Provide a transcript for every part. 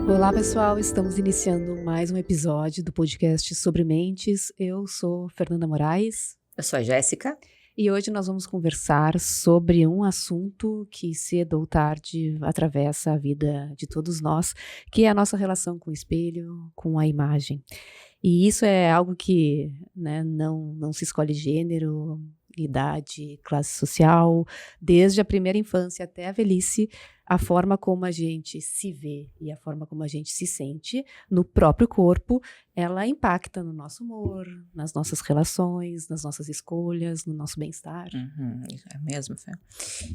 Olá, pessoal! Estamos iniciando mais um episódio do podcast Sobre Mentes. Eu sou Fernanda Moraes. Eu sou a Jéssica. E hoje nós vamos conversar sobre um assunto que cedo ou tarde atravessa a vida de todos nós, que é a nossa relação com o espelho, com a imagem. E isso é algo que, né, não se escolhe gênero, idade, classe social, desde a primeira infância até a velhice, a forma como a gente se vê e a forma como a gente se sente no próprio corpo, ela impacta no nosso humor, nas nossas relações, nas nossas escolhas, no nosso bem-estar. É mesmo, Fê.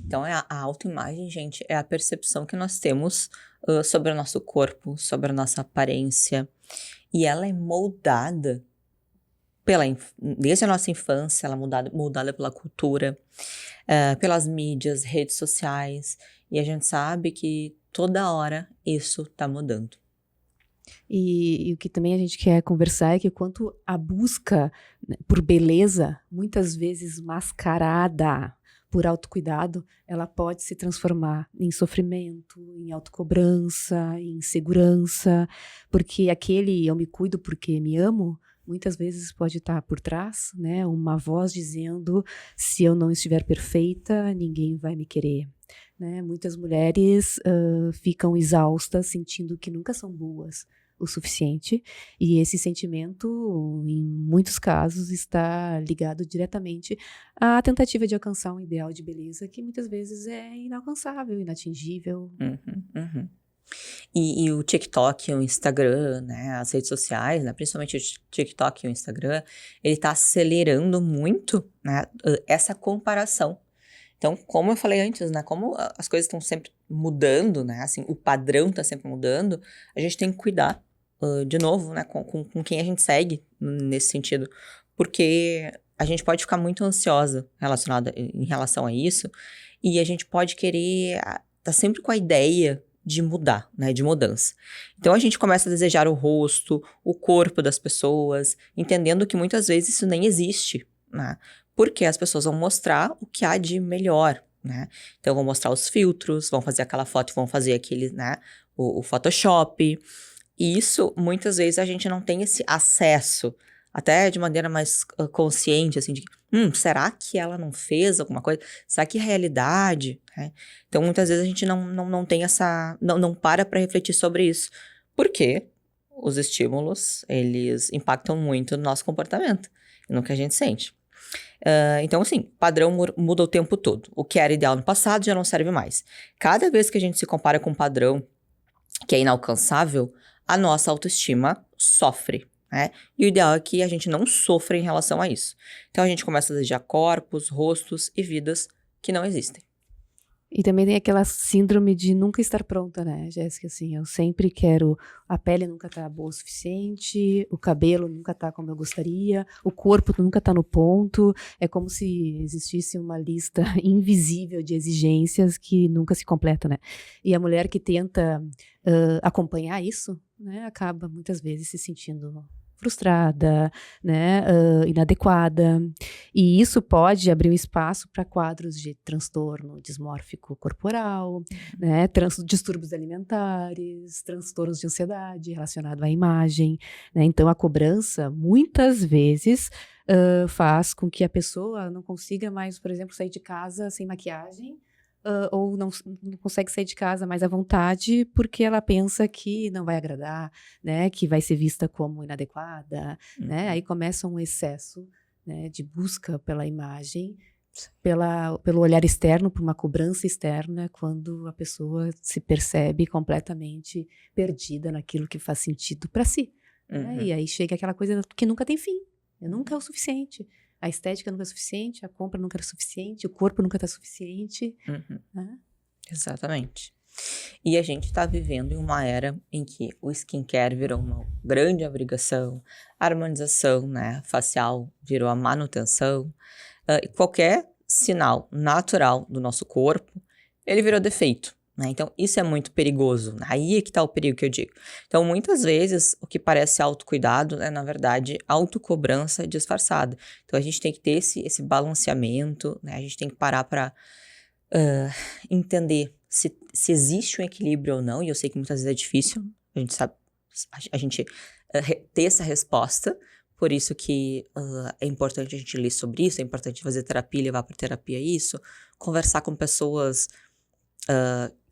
Então, a autoimagem, gente, é a percepção que nós temos sobre o nosso corpo, sobre a nossa aparência. E ela é moldada desde a nossa infância, ela é moldada pela cultura, pelas mídias, redes sociais. E a gente sabe que toda hora isso está mudando. E o que também a gente quer conversar é que quanto a busca, né, por beleza, muitas vezes mascarada por autocuidado, ela pode se transformar em sofrimento, em autocobrança, em insegurança, porque aquele eu me cuido porque me amo, muitas vezes pode estar por trás, né, uma voz dizendo: se eu não estiver perfeita, ninguém vai me querer. Né? Muitas mulheres ficam exaustas, sentindo que nunca são boas o suficiente, e esse sentimento, em muitos casos, está ligado diretamente à tentativa de alcançar um ideal de beleza que muitas vezes é inalcançável, inatingível. E o TikTok, o Instagram, né, as redes sociais, né, principalmente o TikTok e o Instagram, ele está acelerando muito, né, essa comparação. Então, como eu falei antes, né, como as coisas estão sempre mudando, né, assim, o padrão está sempre mudando, a gente tem que cuidar, de novo, né, com quem a gente segue nesse sentido, porque a gente pode ficar muito ansiosa em relação a isso, e a gente pode querer tá sempre com a ideia de mudar, né, de mudança. Então, a gente começa a desejar o rosto, o corpo das pessoas, entendendo que muitas vezes isso nem existe, né, porque as pessoas vão mostrar o que há de melhor, né? Então, vão mostrar os filtros, vão fazer aquela foto, vão fazer aquele, né, o Photoshop. E isso, muitas vezes, a gente não tem esse acesso, até de maneira mais consciente, assim, de será que ela não fez alguma coisa? Será que é realidade? Né? Então, muitas vezes, a gente não tem essa... Não para refletir sobre isso. Porque os estímulos, eles impactam muito no nosso comportamento, no que a gente sente. Então, assim, padrão muda o tempo todo. O que era ideal no passado já não serve mais. Cada vez que a gente se compara com um padrão que é inalcançável, a nossa autoestima sofre, né? E o ideal é que a gente não sofra em relação a isso. Então, a gente começa a desejar corpos, rostos e vidas que não existem. E também tem aquela síndrome de nunca estar pronta, né, Jéssica? Assim, eu sempre quero... A pele nunca tá boa o suficiente, o cabelo nunca tá como eu gostaria, o corpo nunca tá no ponto. É como se existisse uma lista invisível de exigências que nunca se completa, né? E a mulher que tenta acompanhar isso, né, acaba muitas vezes se sentindo frustrada, né, inadequada, e isso pode abrir um espaço para quadros de transtorno dismórfico corporal, né, distúrbios alimentares, transtornos de ansiedade relacionado à imagem, né? Então a cobrança muitas vezes faz com que a pessoa não consiga mais, por exemplo, sair de casa sem maquiagem, ou não consegue sair de casa mais à vontade porque ela pensa que não vai agradar, né, que vai ser vista como inadequada, né? Aí começa um excesso, né, de busca pela imagem, pelo olhar externo, por uma cobrança externa, quando a pessoa se percebe completamente perdida naquilo que faz sentido para si. Né? E aí chega aquela coisa que nunca tem fim, nunca é o suficiente. A estética nunca é suficiente, a compra nunca é suficiente, o corpo nunca está suficiente. Né? Exatamente. E a gente está vivendo em uma era em que o skincare virou uma grande obrigação, a harmonização, né, facial virou a manutenção, qualquer sinal natural do nosso corpo, ele virou defeito. Né? Então, isso é muito perigoso. Aí é que está o perigo que eu digo. Então, muitas vezes, o que parece autocuidado é, na verdade, autocobrança disfarçada. Então, a gente tem que ter esse balanceamento, né? A gente tem que parar para entender se existe um equilíbrio ou não, e eu sei que muitas vezes é difícil, A gente sabe, a gente ter essa resposta, por isso que é importante a gente ler sobre isso, é importante fazer terapia, levar para terapia isso, conversar com pessoas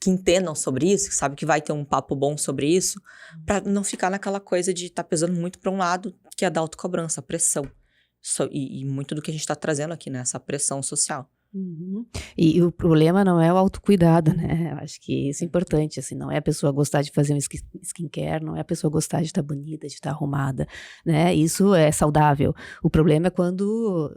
que entendam sobre isso, que sabe que vai ter um papo bom sobre isso, para não ficar naquela coisa de estar pesando muito para um lado, que é da autocobrança, a pressão. E muito do que a gente está trazendo aqui, né? Essa pressão social. Uhum. E o problema não é o autocuidado, né? Eu acho que isso é importante, assim, não é a pessoa gostar de fazer um skincare, não é a pessoa gostar de estar bonita, de estar arrumada, né? Isso é saudável. O problema é quando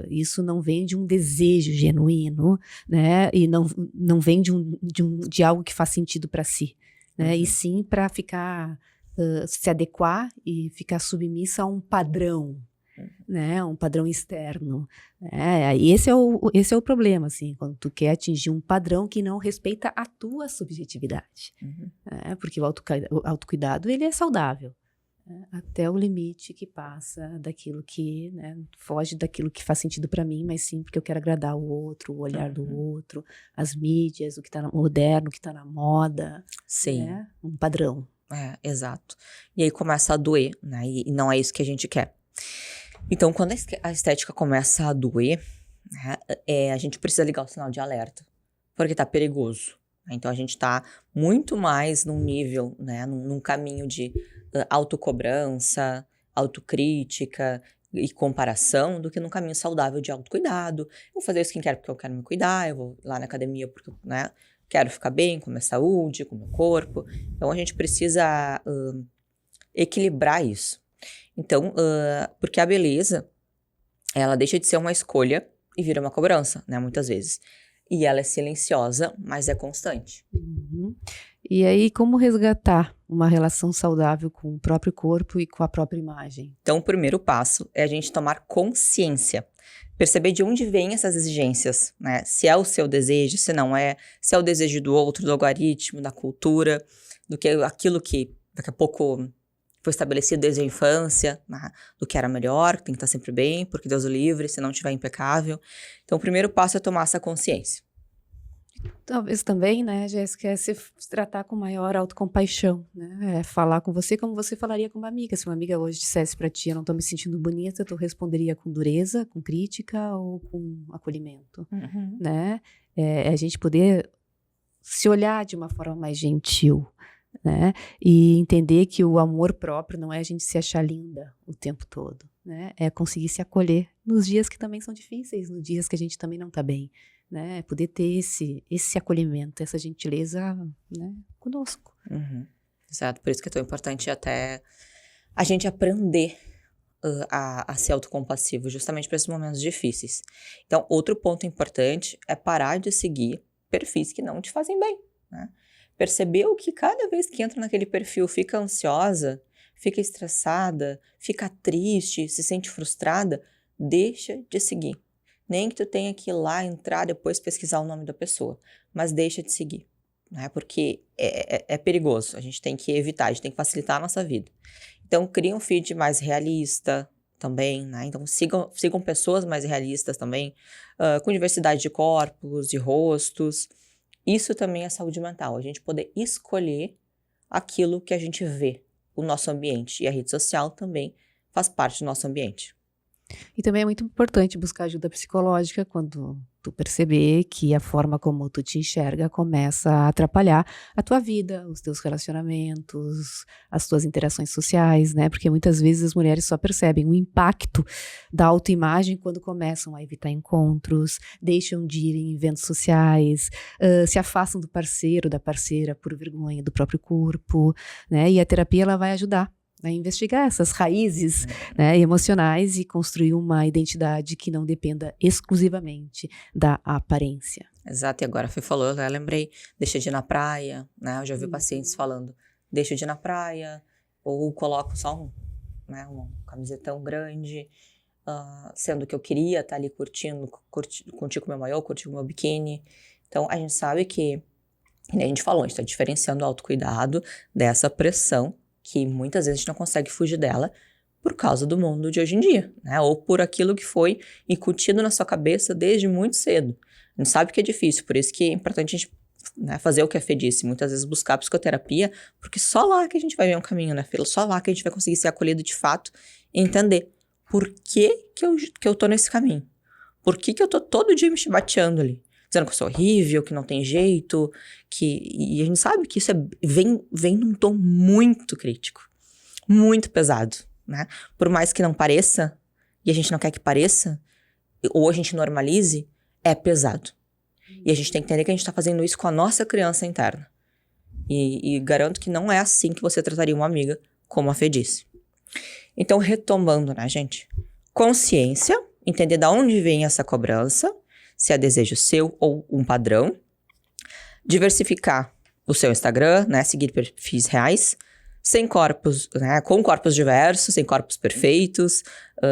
isso não vem de um desejo genuíno, né? E não vem de algo que faz sentido para si, né? E sim para ficar, se adequar e ficar submissa a um padrão, né, um padrão externo, né? Esse é o problema, assim, quando tu quer atingir um padrão que não respeita a tua subjetividade, né? Porque o autocuidado, ele é saudável, né? Até o limite que passa daquilo que, né, foge daquilo que faz sentido para mim, mas sim porque eu quero agradar o outro, o olhar do outro, as mídias, o que tá moderno, o que tá na moda, Sim. né? Um padrão. Exato. E aí começa a doer, né? E não é isso que a gente quer. Então, quando a estética começa a doer, né, a gente precisa ligar o sinal de alerta, porque tá perigoso. Então, a gente tá muito mais num nível, né, num caminho de autocobrança, autocrítica e comparação, do que num caminho saudável de autocuidado. Eu vou fazer o skincare porque eu quero me cuidar, eu vou lá na academia porque, né, quero ficar bem com a minha saúde, com o meu corpo. Então, a gente precisa equilibrar isso. Então, porque a beleza, ela deixa de ser uma escolha e vira uma cobrança, né, muitas vezes. E ela é silenciosa, mas é constante. Uhum. E aí, como resgatar uma relação saudável com o próprio corpo e com a própria imagem? Então, o primeiro passo é a gente tomar consciência. Perceber de onde vêm essas exigências, né? Se é o seu desejo, se não é, se é o desejo do outro, do algoritmo, da cultura, do que aquilo que daqui a pouco foi estabelecido desde a infância, né, do que era melhor, que tem que estar sempre bem, porque Deus o livre, se não estiver impecável. Então, o primeiro passo é tomar essa consciência. Talvez também, né, Jéssica, é se tratar com maior autocompaixão, né? É falar com você como você falaria com uma amiga. Se uma amiga hoje dissesse pra ti, eu não tô me sentindo bonita, tu responderia com dureza, com crítica ou com acolhimento, né? É a gente poder se olhar de uma forma mais gentil, né? E entender que o amor próprio não é a gente se achar linda o tempo todo, né? É conseguir se acolher nos dias que também são difíceis, nos dias que a gente também não tá bem, né? Poder ter esse acolhimento, essa gentileza, né, conosco. Exato, por isso que é tão importante até a gente aprender a ser autocompassivo, justamente para esses momentos difíceis. Então, outro ponto importante é parar de seguir perfis que não te fazem bem, né? Percebeu que cada vez que entra naquele perfil fica ansiosa, fica estressada, fica triste, se sente frustrada, deixa de seguir. Nem que tu tenha que ir lá, entrar, depois pesquisar o nome da pessoa, mas deixa de seguir, né? Porque é perigoso, a gente tem que evitar, a gente tem que facilitar a nossa vida. Então, cria um feed mais realista também, né? Então, sigam pessoas mais realistas também, com diversidade de corpos, de rostos. Isso também é saúde mental, a gente poder escolher aquilo que a gente vê, o nosso ambiente. E a rede social também faz parte do nosso ambiente. E também é muito importante buscar ajuda psicológica quando tu perceber que a forma como tu te enxerga começa a atrapalhar a tua vida, os teus relacionamentos, as tuas interações sociais, né? Porque muitas vezes as mulheres só percebem o impacto da autoimagem quando começam a evitar encontros, deixam de ir em eventos sociais, se afastam do parceiro, da parceira por vergonha do próprio corpo, né? E a terapia, ela vai ajudar a investigar essas raízes, né, emocionais e construir uma identidade que não dependa exclusivamente da aparência. Exato, e agora a Fê falou, eu lembrei, deixa de ir na praia, né? Eu já vi pacientes falando, deixa de ir na praia, ou coloco só uma camisetão grande, sendo que eu queria estar ali curtindo com meu maiô, curtindo meu biquíni. Então, a gente sabe que, a gente falou, a gente está diferenciando o autocuidado dessa pressão que muitas vezes a gente não consegue fugir dela por causa do mundo de hoje em dia, né? Ou por aquilo que foi incutido na sua cabeça desde muito cedo. A gente sabe que é difícil, por isso que é importante a gente né, fazer o que a Fê disse, muitas vezes buscar a psicoterapia, porque só lá que a gente vai ver um caminho, né, Fê? Só lá que a gente vai conseguir ser acolhido de fato e entender por que eu tô nesse caminho. Por que eu tô todo dia me chibateando ali? Dizendo que eu sou horrível, que não tem jeito, e a gente sabe que isso vem num tom muito crítico, muito pesado, né? Por mais que não pareça, e a gente não quer que pareça, ou a gente normalize, é pesado. E a gente tem que entender que a gente tá fazendo isso com a nossa criança interna. E garanto que não é assim que você trataria uma amiga, como a Fê disse. Então, retomando, né, gente? Consciência, entender de onde vem essa cobrança, se é desejo seu ou um padrão. Diversificar o seu Instagram, né? Seguir perfis reais, sem corpos, né? Com corpos diversos, sem corpos perfeitos,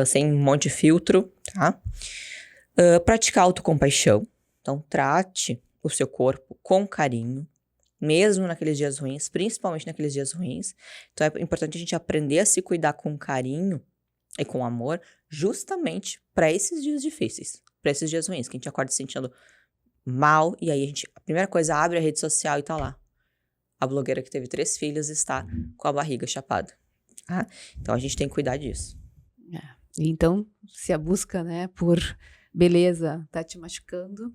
sem um monte de filtro, tá? Praticar autocompaixão. Então, trate o seu corpo com carinho, mesmo naqueles dias ruins, principalmente naqueles dias ruins. Então, é importante a gente aprender a se cuidar com carinho e com amor, justamente para esses dias difíceis, para esses dias ruins, que a gente acorda se sentindo mal, e aí a primeira coisa, abre a rede social e tá lá. A blogueira que teve 3 filhos está com a barriga chapada. Tá? Então, a gente tem que cuidar disso. Então, se a busca, né, por beleza tá te machucando,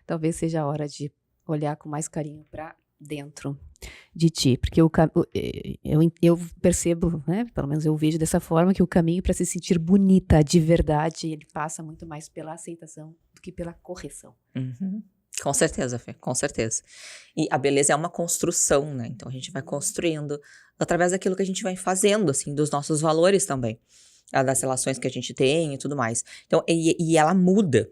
talvez seja a hora de olhar com mais carinho para dentro de ti, porque eu percebo, né, pelo menos eu vejo dessa forma, que o caminho para se sentir bonita de verdade, ele passa muito mais pela aceitação do que pela correção. Uhum. Com certeza, Fê, com certeza. E a beleza é uma construção, né? Então a gente vai construindo através daquilo que a gente vai fazendo, assim, dos nossos valores também, das relações que a gente tem e tudo mais. Então, e ela muda,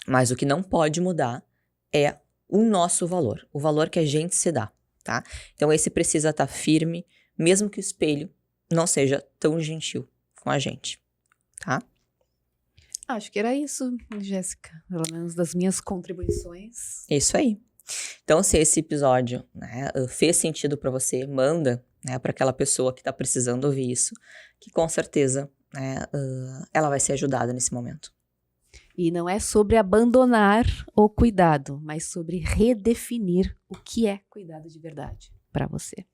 mas o que não pode mudar é o nosso valor, o valor que a gente se dá, tá? Então esse precisa estar firme, mesmo que o espelho não seja tão gentil com a gente, tá? Acho que era isso, Jéssica, pelo menos das minhas contribuições. Isso aí. Então, se esse episódio, né, fez sentido pra você, manda, né, para aquela pessoa que tá precisando ouvir isso, que com certeza, né, ela vai ser ajudada nesse momento. E não é sobre abandonar o cuidado, mas sobre redefinir o que é cuidado de verdade para você.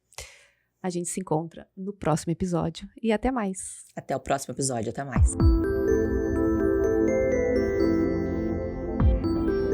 A gente se encontra no próximo episódio e até mais. Até o próximo episódio, até mais.